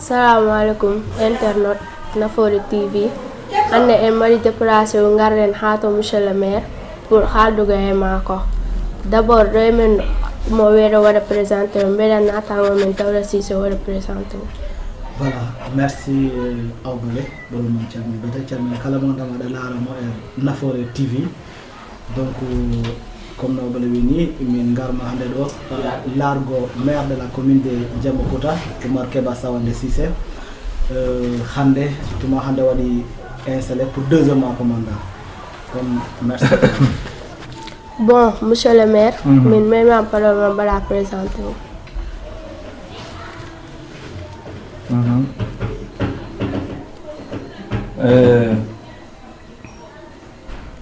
Assalamualaikum internet Nafoore TV ande en mari déplacé ngaren hato monsieur le maire pour haldugo e mako d'abord remen mo wéro wara présenter mbela natango men tawra Cissé wara présenter. Voilà, merci Awbale bolo mon ciammi bata ciammi kala mon dama da laara mo Nafoore TV donc comme no bale wini min garma hande do largo maire de la commune de Diamokouta Oumar Keba Sawande Cissé hande tuma hande wadi installé pour 2 mois commandant comme merci. Bon monsieur le maire min même parole bala présenter.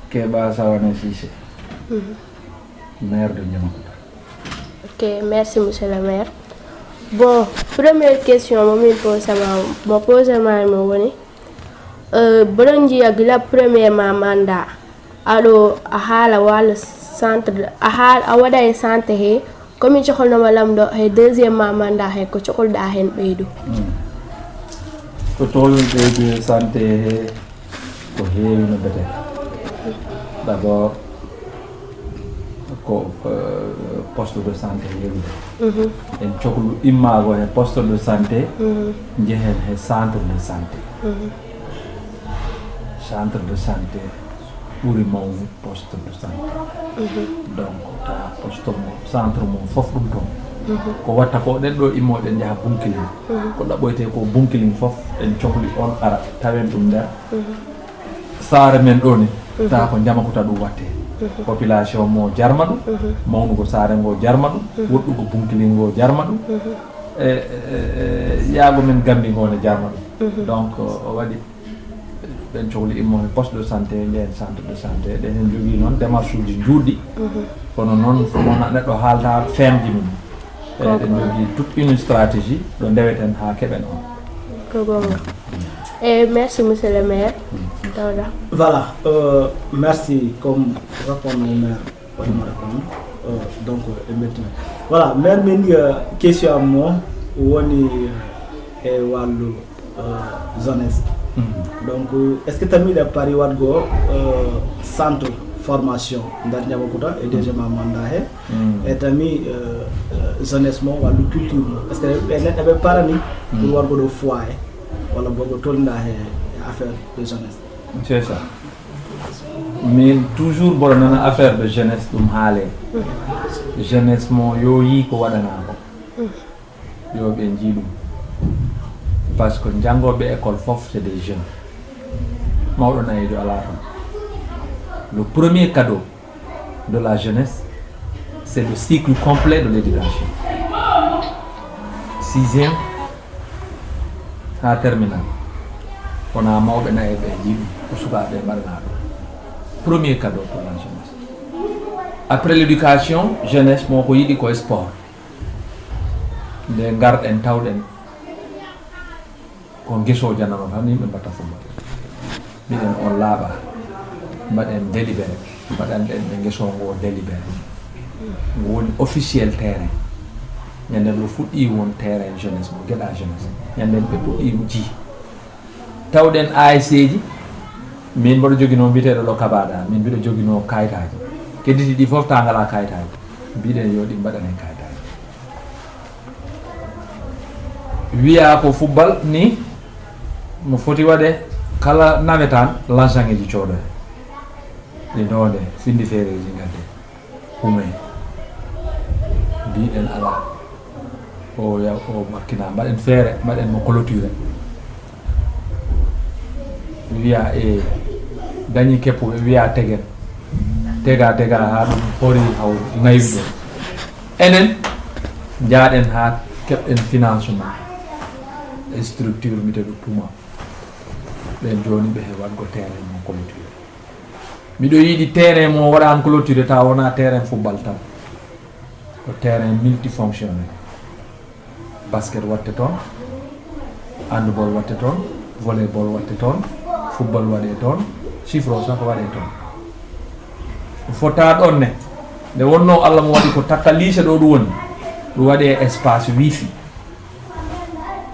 Keba Sawande Cissé. Maire de Diamokouta. Ok, merci monsieur le maire. Bon, première question je pose Bolonji agila premier mandat. Alors ahala wal centre awada e santé he comme ci xolno malam do he deuxième mandat he ko ci xol da hen beydu. Ko tolul de santé he ko heewi no bete. D'abord ko poste de santé yewi en coklu immago e poste de santé jehen he centre de santé centre de santé ɓuri mawnu poste de santé donc ta poste mo centre mo fof ɗum toon ko watta ko ɗen ɗo immoɗen jaaha Bunkilin ko ɗaɓɓoyte ko Bunkilin fof en cohli on ara tawen ɗum nder saare men ɗo ni ta ko Diamokouta ɗum watte population mo jarma ɗum mawnugo saare ngo jarma ɗum woɗɗugo Bunkilin ngo jarma ɗum yaago men Gambi ngo ne jarma ɗum donc o waɗi ɓen cohli immone poste de santé nden centre de santé ɗen en jogui noon démarche uji juuɗɗi kono noon wona neɗɗo haalta femji mum eɗen jogui toute une stratégie ɗo ndeweten ha keɓen on ko gonga. Et merci monsieur le maire. Voilà, merci comme répondre au maire pour me répondre. Donc voilà, maire meni question à moi woni e walu jeunesse. Donc est-ce que tammi le pari wadgo centre formation dans Diamokouta et deuxièmement mandat he et tammi jeunesse mo walu culture est-ce que be parani pour wadgo do foyer wala bogo tolnda he affaire de jeunesse. C'est ça. Mais toujours bon nana affaire de jeunesse dum haale jeunesse mo yo yi ko wadana ko yo be jidum parce que jangobe école fof c'est des jeunes mawdo nayi do ala le premier cadeau de la jeunesse c'est le cycle complet de l'éducation 6e à terminale on a mawbe nayi be jidum ko sukabe barna do premier cadeau pour la jeunesse. Après l'éducation jeunesse moko yidi ko sport de garden tawden ko geso janano tan yimɓe mbatta football mbiɗen on laaɓa mbaɗen délibéré mbaɗanɗen ɓe geso ngo délibéré ngo woni officiel terrain ñanden ɓe fuɗɗi won terrain jeunesse mo gueɗa jeunesse ñanden ɓe puɗɗi ji tawɗen ASC ji min mboɗo joguino mbiteɗo lo kabaɗa min mbiɗo joguino kayitaji kedditi ɗi fof ta ngala kayitaji mbiɗen yo ɗi mbaɗane kayitaji wiya ko football ni mo foti waɗe kala nawetan lancang eji cooɗoe ɗi ndode findi feereji gadde hume mbiɗen ala o yaw o makkina mbaɗen feere mbaɗen mo clôture wiya dañi keppu ɓe wiya tegen tega ha ɗum hori haw ngayuɗo enen jaaɗen ha keɓɗen financement e structure miteɗo Puma ɓen joni ɓe he wadgo terrain mo clôture miɗo yiiɗi terrain mo waɗan clôture ta wona terrain football tan ko terrain multifonctionnel basket watte toon handball watte toon volleyball watte toon football waɗe toon chiffre sax waɗe toon fota ɗon ne nde wonno Allah mo waɗi ko takka lycée ɗo ɗum woni ɗum waɗe espace wifi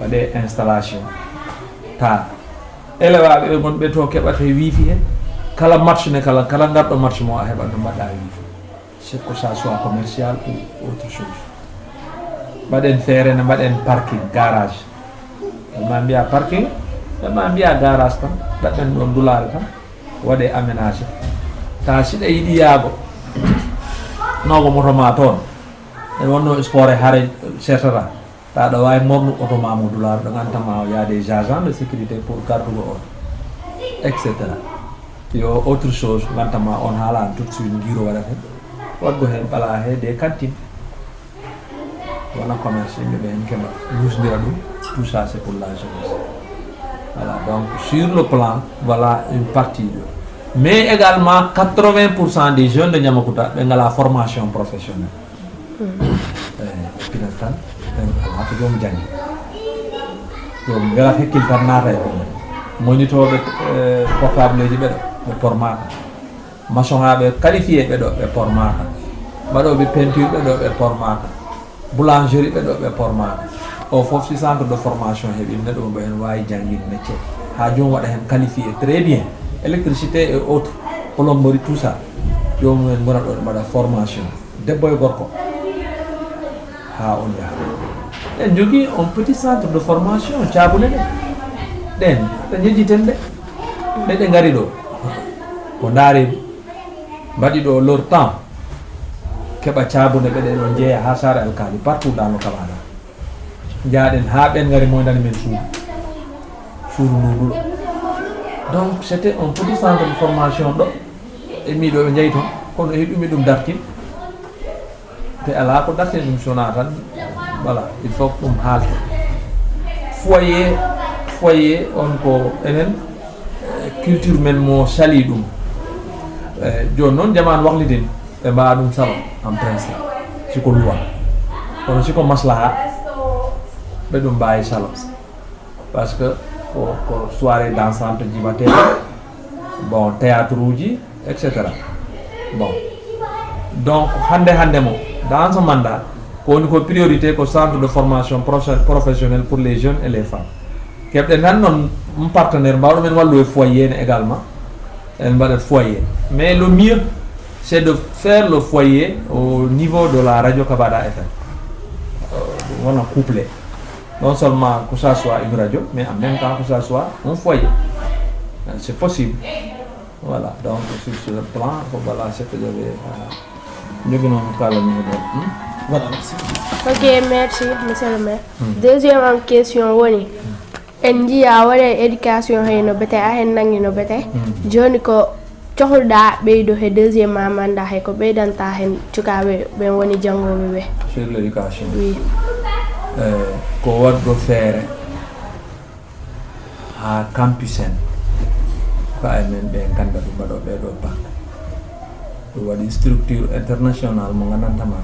waɗe installation ta élewaɓe ɓe gonɓe to keɓate wifi he kala match ne kala garɗo match mo a heɓat ɗo mbaɗɗa wifi c'est que ça soit commercial ou autre chose mbaɗen feere ne mbaɗen parking garage ma mbiya parking ma mbiya garage tan ɗaɓɓen ɗon dulare tan waɗe aménagé ta siɗa yiɗi yaago nogo moto ma toon e wonno sport e haare chertata ta ɗo wawi mornu auto ma mo dulare ɗo gantama y a des agents de sécurité pour gardugo on etc yo autre chose gantama on haalani tout de suite guiro waɗat hen wadgo hen ɓala he des cantines wona commerce yimɓeɓe hen keɓa lusdira ɗum tout ça c'est pour la jeunesse voilà donc sur le plan voilà une partie de mais également 80% des jeunes de Niamacoota ɓe ngala formation professionnelle pinan tan ɓen ala ko joom janggi joom welat hekkil tan naata e ɗum monitoɓe portable ji ɓeɗo ɓe pormaka maçon aɓe qualifié ɓeɗo ɓe pormaka mbaɗoɓe peinture ɓeɗo ɓe pormaka boulangerie ɓeɗo ɓe pormaka o foof si centre de formation heeɓi neɗɗo mo hen wawi jangguide métier ha jomum waɗa hen qualifié très bien électricité et autres plomberie tout ça jomum en gona ɗo mbaɗa formation debbo e gorko ha on yaha en jogui on petit centre de formation caabune ɗen ɗe jejjiten ɗe gari ɗo ko daari mbaɗi ɗo leur temps keɓa caabune ɓeɗe ɗo jeeya ha sare alkali partout dans le Canada jaaɗen ha ɓen gari moydani men suudu nduɗuɗo donc c'était un petit centre de formation ɗo e miɗo ɓe jeeyi toon kono heɗumi ɗum dartin te ala ko dartin ɗum sona tan voilà il faut ɗum haalte foyer on ko enen culture men mo sali ɗum joni noon jamanu wahlidin ɓe mbawa ɗum salo en principe siko loi kono siko maslaha ɓe ɗum mbawi salo par ce que ko soirée dansante jibateɗe bon théâtre uji etc bon donc hande mo dans ce mandat ko woni ko priorité ko centre de formation professionnelle pour les jeunes et les femmes keɓɗen tan noon partenaire mbawɗo men wallu e foyer ne également en mbaɗat foyer mais le mieux c'est de faire le foyer au niveau de la radio Kabada FM on a couplé non seulement que ça soit une radio mais en même temps que ça soit un foyer c'est possible voilà donc sur ce plan voilà c'est que j'avais voilà merci. Ok, merci monsieur le maire. Deuxième question woni en jiya waɗe éducation hay no bete a hen nangi no bete joni ko cohluɗa ɓeydo he deuxième mandat hay ko ɓeydanta hen cukaɓe ɓen woni jangoɓe ɓe sur l'éducation oui ko waɗɗo feere ha campus en ko amen ɓe ganda ɗum mbaɗo ɓeɗo bac ɗum waɗi structure international mo gandantama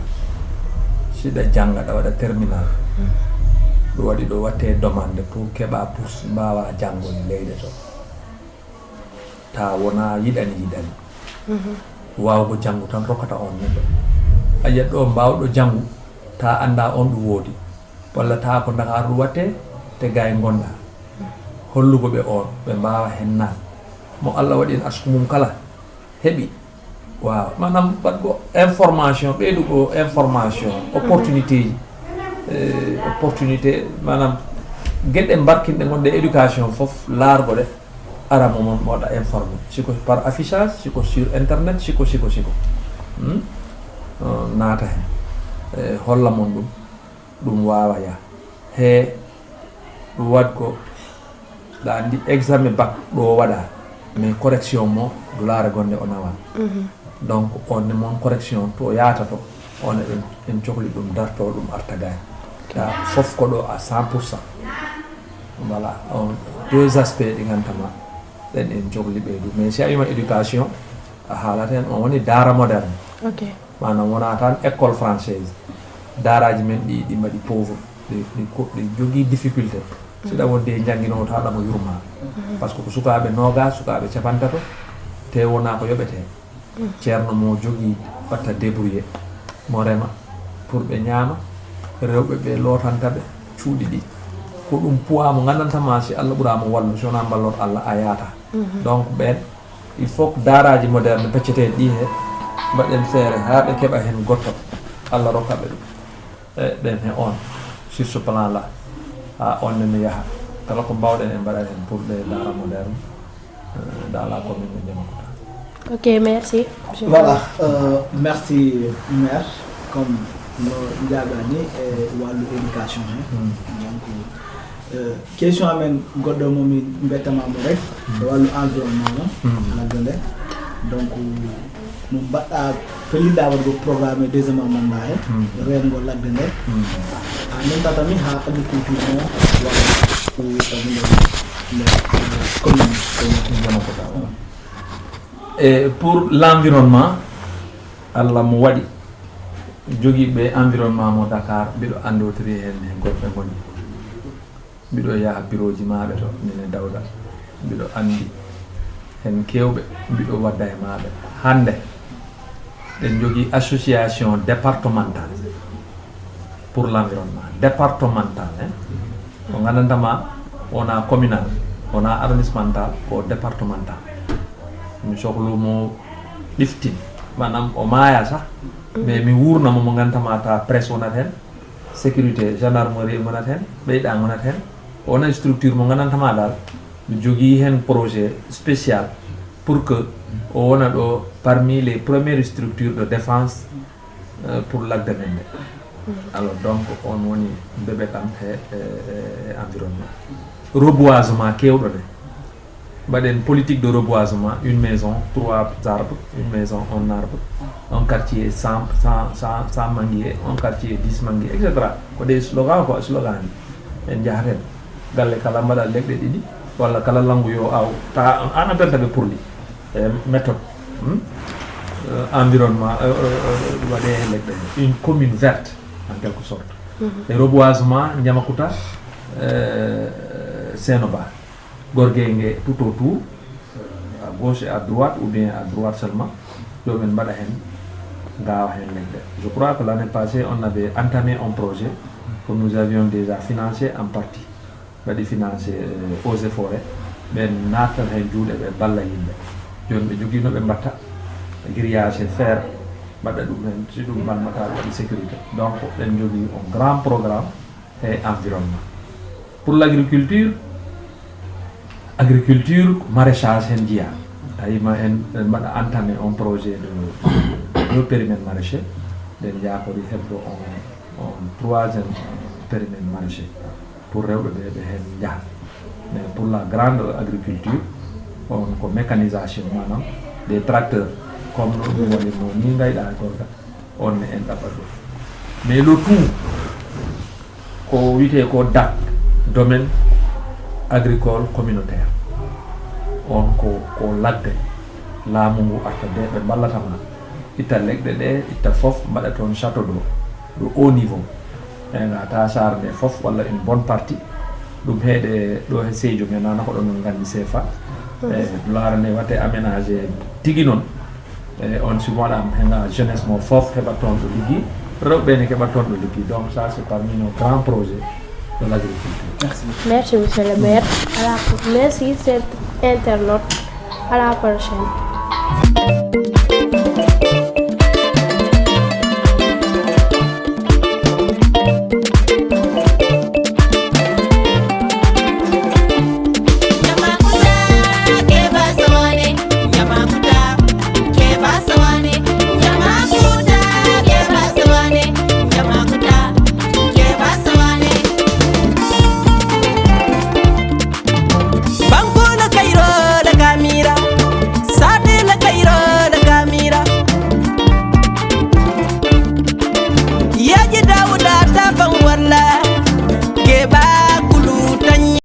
siɗa jangga ɗa waɗa terminal ɗum waɗi ɗo watte demande pour keɓa bourse mbawa janggoye leyɗe to ta wona yiɗani wawgo janggu tan rokkata on neɗɗo a yiyat ɗo mbawɗo janggu ta anda on ɗum woodi walla ta ko Dakar ɗum watte te gay gonɗa hollugo ɓe on ɓe mbawa hennan mo Allah waɗi en asku mum kala heɓi waaw manam waɗgo information ɓeydugo information opportunité ji opportunité manam gueɗɗe barkinɗe gonɗe éducation foof laargo ɗe ara momon moɗa informé siko par affichage siko sur internet siko naata hen holla mon ɗum wawa ya he ɗum wadgo ɗa andi examen bac ɗo waɗa mais correction mo du laare gonde o nawa donc on ne mon correction to yaata to on en cohli ɗum darto ɗum arta gay ta fof ko ɗo à 100%. Voilà, deux aspects ɗi gantama ɗen en cohli ɓeydu mais si a wima éducation a haalata hen on woni daara moderne. Ok. Manam wona tan école française daaraji men ɗi mbaɗi pauvre ɗi jogui difficulté siɗa wonde jangguinowo tawaɗamo yurma par ce que ko sukaɓe noga sukaɓe capantato te wona ko yoɓete ceerno mo jogui watta débrouillé mo rema pour ɓe ñaama rewɓe ɓe lotantaɓe cuuɗi ɗi ko ɗum poids mo gandantama si Allah ɓuurama wallu si wona ballor Allah a yaata donc ɓen il faut que daaraji moderne peccete ɗi he mbaɗen feere ha ɓe keeɓa hen gotto Allah rokkaɓe ɗum ɗen he on sur ce plan là ha on nene yaaha kala ko mbawɗen en mbaɗat hen pour les daara moderne dans la commune de Ndiamacounda. Ok, merci. Voilà, merci maire comme no jagani e walu éducation he donc question amen goɗɗo momi bettamamo rek walu environnement ladde nde donc no mbaɗɗa pelliɗa waɗgo programme deuxiément mandat he rengo ladde nde en même temps tami ha agriculture mo waɗa commune Ndiamacounda. Et pour l'environnement Allah mo waɗi jogiiɓe environnement mo Dakar mbiɗo andotiri hen e goɗɓe goni mbiɗo yaha bureau ji maɓe to mine Dawda mbiɗo andi hen kewɓe mbiɗo wadda e maɓe hande ɗen jogui association départementale pour l'environnement départemental ko gandantama wona communal wona arrondissemental ko départemental mi sohlumo ɗiftin manam o maaya sah mais mi wurnamo mo gandantama ta presse wonat hen sécurité gendarmerie wonat hen ɓeyɗa wonat hen wona structure mo gandantama dal mi jogui hen projet spécial pour que o wona ɗo parmi les premières structures de défense pour lagde men nde alors donc on woni bébé kam e environnement reboisement kewɗo nde mbaɗen politique de reboisement une maison 3 arbres une maison 1 arbre un quartier 100 manguier un quartier 10 manguier etc. ko des slogan ko slogan en jahaten galle kala mbaɗa leɗɗe ɗiɗi walla kala langu yo aw ta an abertaɓe pourli méthode environnement waɗe leɗɗe une commune verte en quelque sorte et reboisement Ndiamacounda Sénoba Gorguéngue tout autour à gauche et à droite ou bien à droite seulement jomen mbaɗa hen gawa hen leɗɗe. Je crois que l'année passée on avait entamé un projet que nous avions déjà financé en partie waɗi financé eaux et forêts ɓen nattan hen juuɗe ɓe balla yimɓe joni ɓe jogui no ɓe mbatta grillage fer mbaɗa ɗum hen si ɗum balmata waɗi sécurité donc ɓen jogui un grand programme et environnement. Pour l'agriculture maraîchage hen jiya tawima en mbaɗa entamé un projet de périmètre maraîcher nden jakori hebdo on troisième périmètre maraîcher pour rewɓe ɓe hen jaha mais pour la grande agriculture on ko mécanisation manam des tracteurs comme no ɗum woni no ni gayɗa gorga on ne en ɗaɓɓa ɗum mais le tout ko wiyete ko DAC domaine agricole communautaire on ko ladde laamu ngu arta de ɓe ballatama itta leɗɗe ɗe itta foof mbaɗa toon château d'eau de haut niveau e gata sar nde foof walla une bonne partie ɗum heeɗe ɗo he Sédiou men nana ko ɗon non gandi CFA e laara nde watte aménagé tigui noon e on si waɗama henga jeunesse mo foof heɓat toon ɗo ligguey rewɓe ne keɓat toon ɗo ligguey donc ça c'est parmi nos grands projets de l'agriculture. Merci monsieur le maire. Merci c'est internaute. À la prochaine.